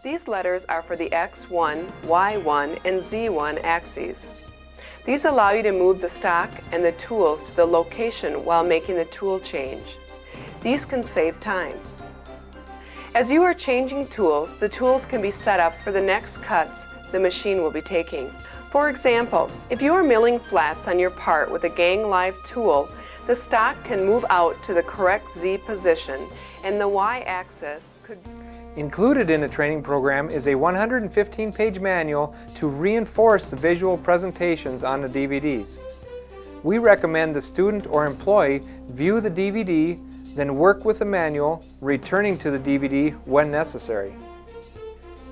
These letters are for the X1, Y1, and Z1 axes. These allow you to move the stock and the tools to the location while making the tool change. These can save time. As you are changing tools, the tools can be set up for the next cuts the machine will be taking. For example, if you are milling flats on your part with a gang live tool, the stock can move out to the correct Z position and the Y axis could... Included in the training program is a 115-page manual to reinforce the visual presentations on the DVDs. We recommend the student or employee view the DVD, then work with the manual, returning to the DVD when necessary.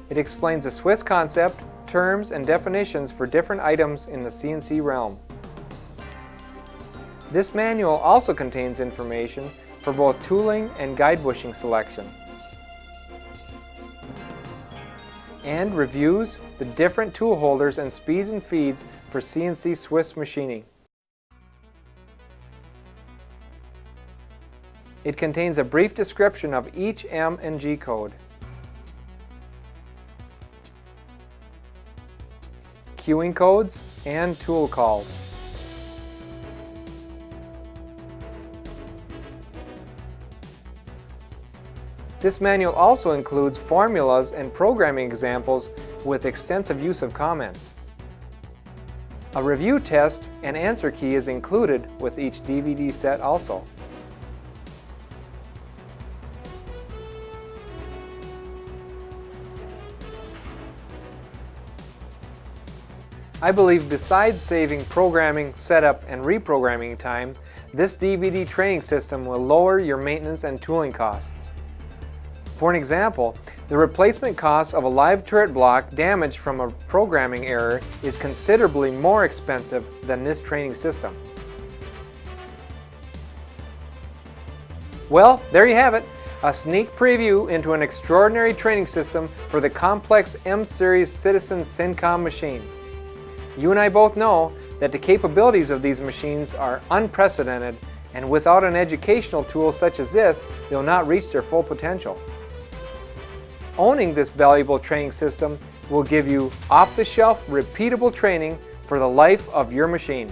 It explains the Swiss concept, terms, and definitions for different items in the CNC realm. This manual also contains information for both tooling and guide bushing selection, and reviews the different tool holders and speeds and feeds for CNC Swiss machining. It contains a brief description of each M and G code, queuing codes, and tool calls. This manual also includes formulas and programming examples with extensive use of comments. A review test and answer key is included with each DVD set also. I believe besides saving programming, setup, and reprogramming time, this DVD training system will lower your maintenance and tooling costs. For an example, the replacement cost of a live turret block damaged from a programming error is considerably more expensive than this training system. Well, there you have it, a sneak preview into an extraordinary training system for the complex M-Series Citizen Syncom machine. You and I both know that the capabilities of these machines are unprecedented, and without an educational tool such as this, they'll not reach their full potential. Owning this valuable training system will give you off-the-shelf, repeatable training for the life of your machine.